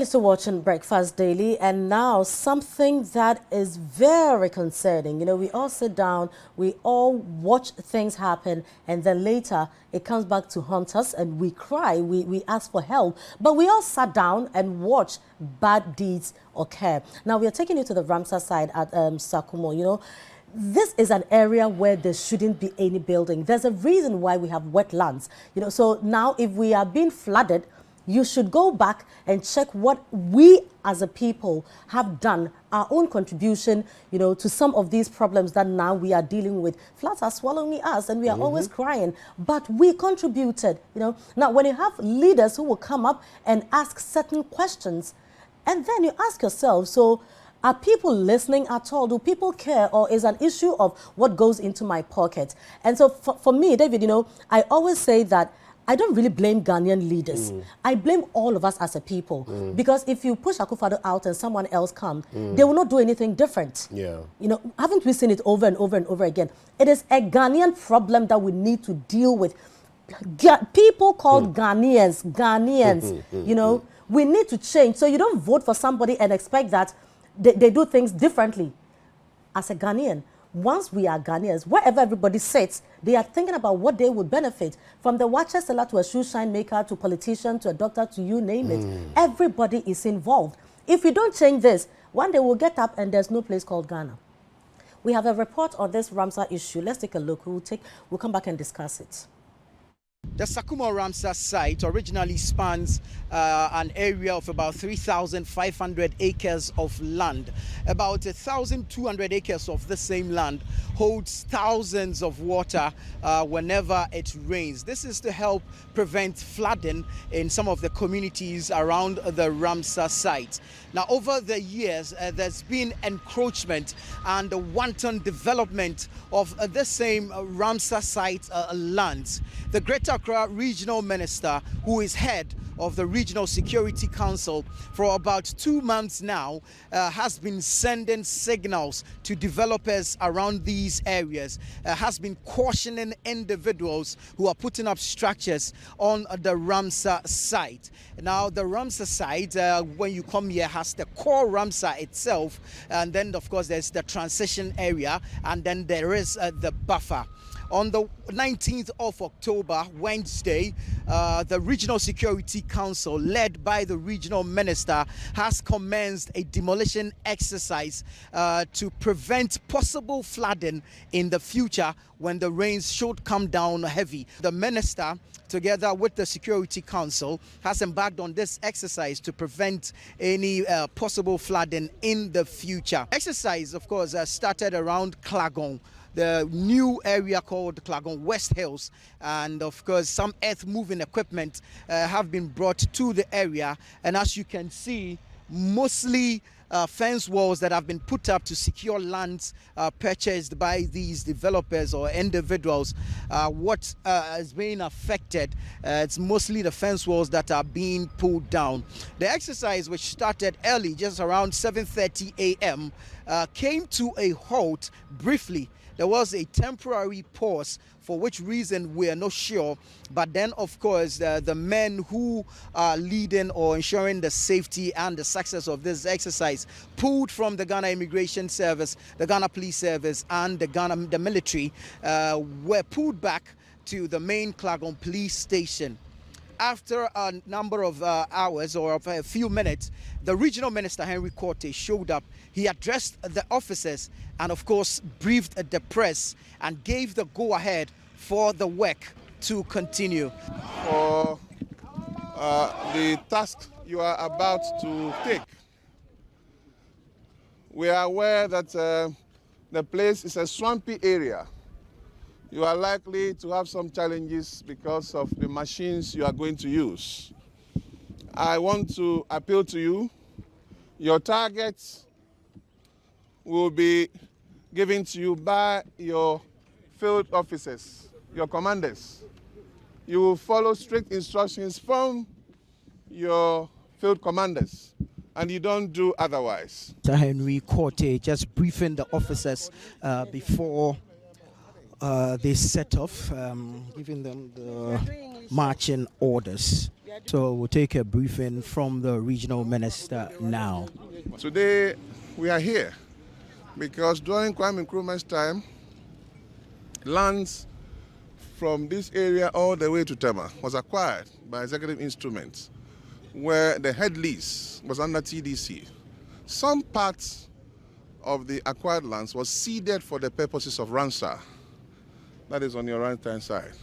you're still watching Breakfast Daily, and now something that is very concerning. You know, we all sit down, we all watch things happen, and then later it comes back to haunt us and we cry, we ask for help. But we all sat down and watched bad deeds occur. Now we are taking you to the Ramsar side at Sakumo. You know, this is an area where there shouldn't be any building. There's a reason why we have wetlands. You know, so now if we are being flooded, you should go back and check what we as a people have done, our own contribution, you know, to some of these problems that now we are dealing with. Floods are swallowing us and we are always crying, but we contributed, you know. Now, when you have leaders who will come up and ask certain questions, and then you ask yourself, so are people listening at all? Do people care, or is an issue of what goes into my pocket? And so for me, David, you know, I always say that I don't really blame Ghanaian leaders. I blame all of us as a people. Because if you push Akufo-Addo out and someone else comes, they will not do anything different. Yeah. You know, haven't we seen it over and over and over again? It is a Ghanaian problem that we need to deal with. People called Ghanaians, you know, we need to change. So you don't vote for somebody and expect that they do things differently. As a Ghanaian, once we are Ghanaians, wherever everybody sits, they are thinking about what they would benefit. From the watcher seller to a shoe shine maker to a politician to a doctor to you name it. Everybody is involved. If we don't change this, one day we'll get up and there's no place called Ghana. We have a report on this Ramsar issue. Let's take a look. We'll come back and discuss it. The Sakumo Ramsar site originally spans an area of about 3,500 acres of land. About 1,200 acres of the same land holds thousands of water whenever it rains. This is to help prevent flooding in some of the communities around the Ramsar site. Now, over the years, there's been encroachment and wanton development of the same Ramsar site lands. The Greater Accra Regional Minister, who is head of the Regional Security Council for about 2 months now, has been sending signals to developers around these areas, has been cautioning individuals who are putting up structures on the Ramsar site. Now, the Ramsar site, when you come here, has the core Ramsar itself, and then, of course, there's the transition area, and then there is the buffer. On the 19th of October, Wednesday, the Regional Security Council, led by the Regional Minister, has commenced a demolition exercise to prevent possible flooding in the future when the rains should come down heavy. The Minister, together with the Security Council, has embarked on this exercise to prevent any possible flooding in the future. Exercise, of course, started around Klagong, the new area called Klagong West Hills, and of course some earth moving equipment have been brought to the area, and as you can see, mostly fence walls that have been put up to secure lands purchased by these developers or individuals. What is being affected, it's mostly the fence walls that are being pulled down. The exercise, which started early, just around 7:30 a.m., came to a halt briefly. There was a temporary pause, for which reason we are not sure. But then, of course, the men who are leading or ensuring the safety and the success of this exercise pulled from the Ghana Immigration Service, the Ghana Police Service, and the military, were pulled back to the main Klagong police station. After a number of hours or of a few minutes, the Regional Minister, Henry Korte, showed up. He addressed the officers and, of course, briefed the press and gave the go-ahead for the work to continue. For the task you are about to take, we are aware that the place is a swampy area. You are likely to have some challenges because of the machines you are going to use. I want to appeal to you. Your targets will be given to you by your field officers, your commanders. You will follow strict instructions from your field commanders, and you don't do otherwise. Henry Korte just briefing the officers before they set off, giving them the marching orders. So we'll take a briefing from the regional minister now. Today we are here because during Kwame Nkrumah's time, lands from this area all the way to Tema was acquired by executive instruments where the head lease was under TDC. Some parts of the acquired lands was ceded for the purposes of Ramsar. That is on your right-hand side.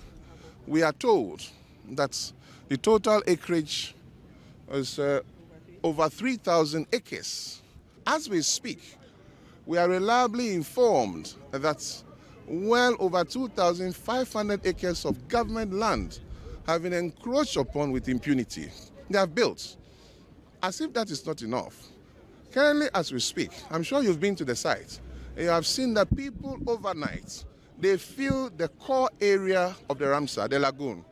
We are told that the total acreage is over 3,000 acres. As we speak, we are reliably informed that well over 2,500 acres of government land have been encroached upon with impunity. They have built. As if that is not enough. Currently, as we speak, I'm sure you've been to the site. You have seen that people overnight, they fill the core area of the Ramsar, the lagoon,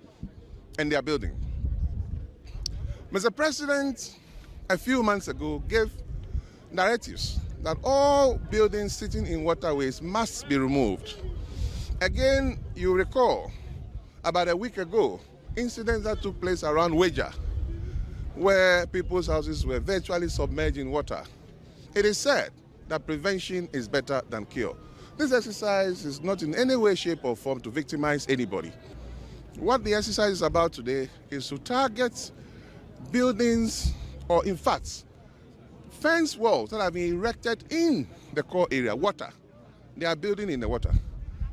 and they are building. Mr. President, a few months ago, gave directives that all buildings sitting in waterways must be removed. Again, you recall, about a week ago, incidents that took place around Weja, where people's houses were virtually submerged in water. It is said that prevention is better than cure. This exercise is not in any way, shape, or form to victimize anybody. What the exercise is about today is to target buildings, or in fact, fence walls that have been erected in the core area, water. They are building in the water.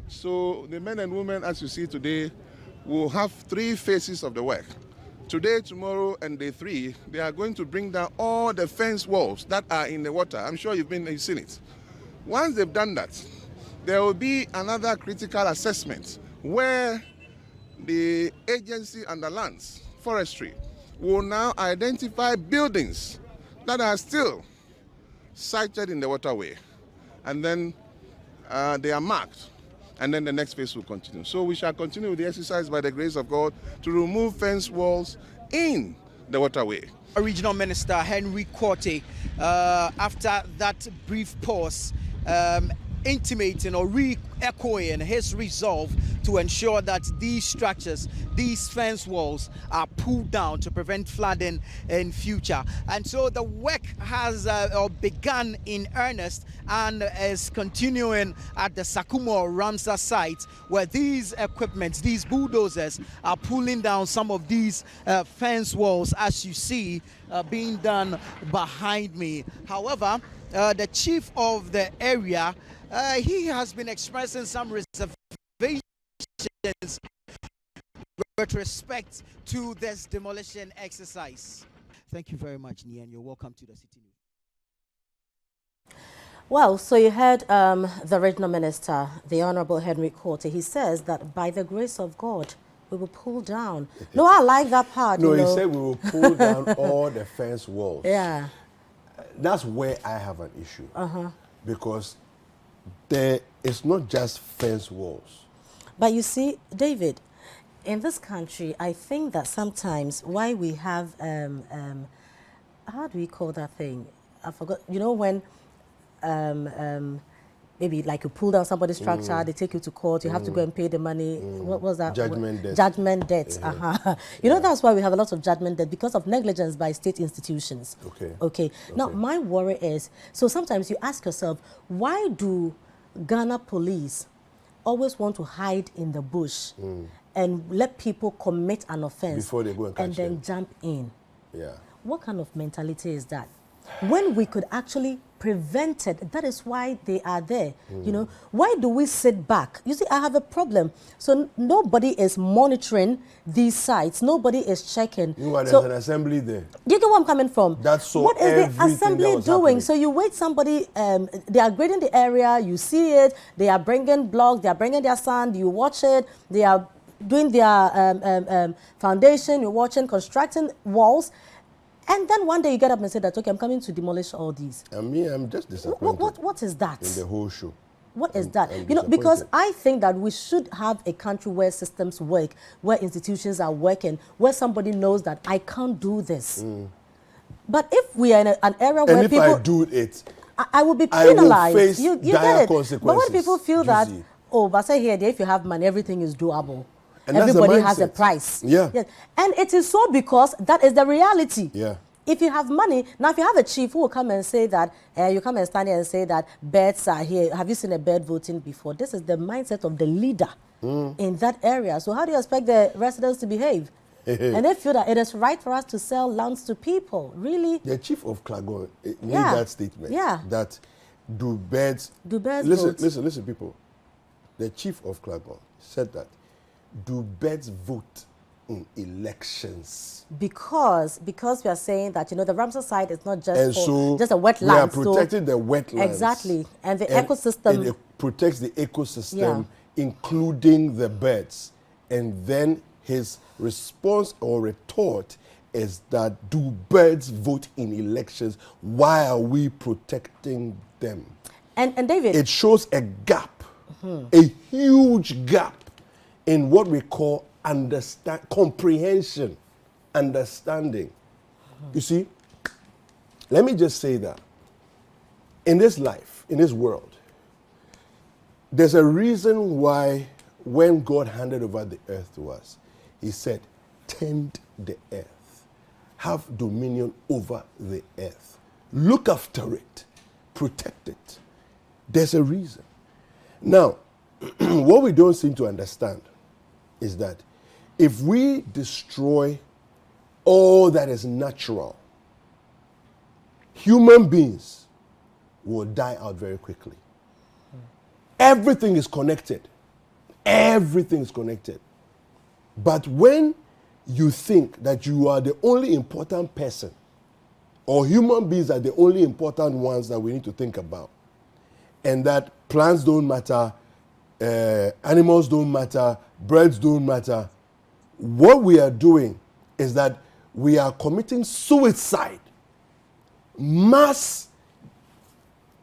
So the men and women, as you see today, will have 3 phases of the work. Today, tomorrow, and day 3, they are going to bring down all the fence walls that are in the water. I'm sure you've seen it. Once they've done that, there will be another critical assessment where the agency and the lands, forestry, will now identify buildings that are still sited in the waterway. And then they are marked. And then the next phase will continue. So we shall continue with the exercise by the grace of God to remove fence walls in the waterway. Regional Minister Henry Quartey, after that brief pause, intimating or re-echoing his resolve to ensure that these structures, these fence walls are pulled down to prevent flooding in future. And so the work has begun in earnest and is continuing at the Sakumo Ramsar site, where these equipments, these bulldozers, are pulling down some of these fence walls, as you see being done behind me. However, the chief of the area, he has been expressing some reservations with respect to this demolition exercise. Thank you very much, Nian. You're welcome to the Citi News. Well, so you heard the regional minister, the Honorable Henry Quartey. He says that by the grace of God, we will pull down. No, I like that part. No, you know. he said we will pull down all the fence walls. Yeah. That's where I have an issue. Because there is not just fence walls. But you see, David, in this country, I think that sometimes why we have, how do we call that thing? I forgot. You know, when maybe like you pull down somebody's structure, they take you to court, you have to go and pay the money. What was that? Judgment debt. Judgment debt. You know, that's why we have a lot of judgment debt, because of negligence by state institutions. Okay. Now, my worry is, so sometimes you ask yourself, why do Ghana police always want to hide in the bush and let people commit an offense before they go and catch then them. jump in? Yeah. What kind of mentality is that? When we could actually prevent it, that is why they are there. You know, why do we sit back? You see, I have a problem. So nobody is monitoring these sites. Nobody is checking. There's so, an assembly there. You get where I'm coming from? That's so. What is the assembly doing? Happening. So you wait somebody, they are grading the area, you see it, they are bringing blocks, they are bringing their sand, you watch it, they are doing their foundation, you're watching, constructing walls. And then one day you get up and say that, okay, I'm coming to demolish all these. I'm just disappointed. What is that? In the whole show. What is that? You know, because I think that we should have a country where systems work, where institutions are working, where somebody knows that I can't do this. But if we are in an area where and people... if I do it, I will be penalized. I will face you dire get it. consequences. But when people feel that, oh, but say here, if you have money, everything is doable. And that's the everybody has a mindset. price. Yeah. Yes. And it is so because that is the reality. Yeah. If you have money, now if you have a chief who will come and say that, you come and stand here and say that birds are here. Have you seen a bird voting before? This is the mindset of the leader in that area. So how do you expect the residents to behave? And they feel that it is right for us to sell lands to people. Really? The chief of Klagon made Yeah. that statement. Yeah. That do birds vote? Listen, people. The chief of Klagon said that do birds vote in elections? Because we are saying that, the Ramsar site is not just And for so just a wetland. we are protecting the wetlands. Exactly. And the ecosystem. And it protects the ecosystem, Yeah. including the birds. And then his response or retort is that do birds vote in elections? Why are we protecting them? And David. It shows a gap, a huge gap in what we call comprehension, understanding. You see, let me just say that in this life, in this world, there's a reason why when God handed over the earth to us, he said, tend the earth, have dominion over the earth, look after it, protect it. There's a reason. Now, what we don't seem to understand is that if we destroy all that is natural, human beings will die out very quickly. Everything is connected. Everything is connected. But when you think that you are the only important person, or human beings are the only important ones that we need to think about, and that plants don't matter, animals don't matter, birds don't matter, what we are doing is that we are committing suicide, mass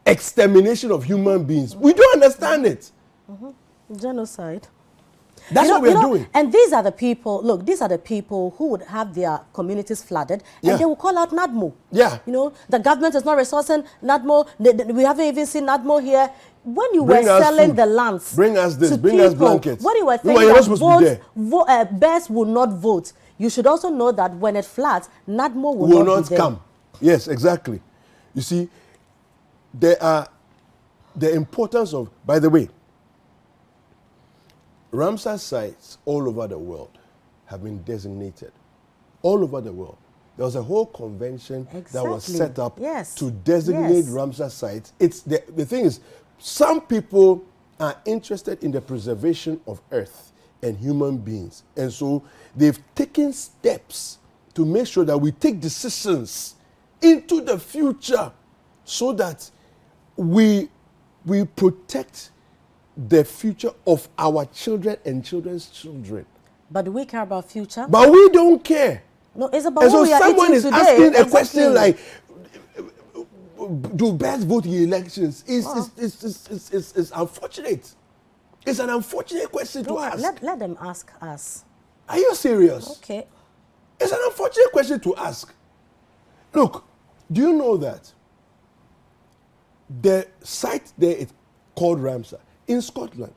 extermination of human beings. We don't understand it. Genocide. That's what we are doing. And these are the people, look, these are the people who would have their communities flooded, and Yeah. they will call out NADMO. Yeah. The government is not resourcing NADMO. We haven't even seen NADMO here. When you Bring were us selling food. the lands, Bring us this, to bring us people, blankets. when you were No, saying you're not that supposed to be there. birds will not vote, you should also know that when it floods, NADMO will will not not be there. come. Yes, exactly. You see, there are the importance of, by the way, Ramsar sites all over the world have been designated. All over the world. There was a whole convention that was Exactly. set up Yes. to designate Yes. Ramsar sites. It's the thing is, some people are interested in the preservation of earth and human beings. And so they've taken steps to make sure that we take decisions into the future so that we protect the future of our children and children's children. But do we care about future? But we don't care. No, it's about And so what we are someone eating is today. asking a Exactly. question like, do birds vote in elections? It's unfortunate. It's an unfortunate question to Don't worry, ask. let them ask us. Are you serious? Okay. It's an unfortunate question to ask. Look, do you know that the site there is called Ramsar? In Scotland,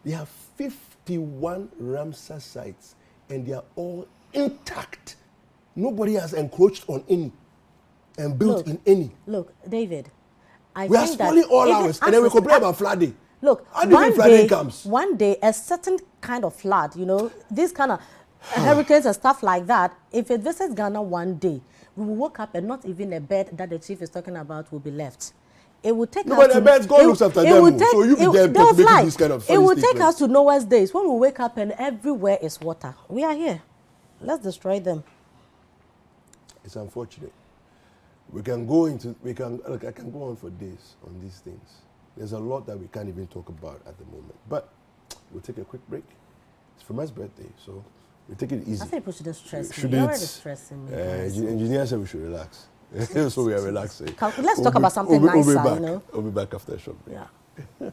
they have 51 Ramsar sites and they are all intact. Nobody has encroached on any and built in any. Look, David, I We are think that spoiling all even ours and then we us- complain about flooding. Look, How do you think flooding comes? one day, a certain kind of flood, this kind of hurricanes and stuff like that, if it visits Ghana one day, we will wake up and not even a bed that the chief is talking about will be left. It will take No, us but to... the birds, God looks after them. So you be there they'll making fly. this kind of It funny will take statements. us to Noah's days when we wake up and everywhere is water. We are here. Let's destroy them. It's unfortunate. I can go on for days on these things. There's a lot that we can't even talk about at the moment. But we'll take a quick break. It's for my birthday, so we'll take it easy. I think people shouldn't stress me. Shouldn't, You're already stressing me. engineer said we should relax. So we are relaxing. Let's talk about something nicer, We'll be back after a short break. Yeah.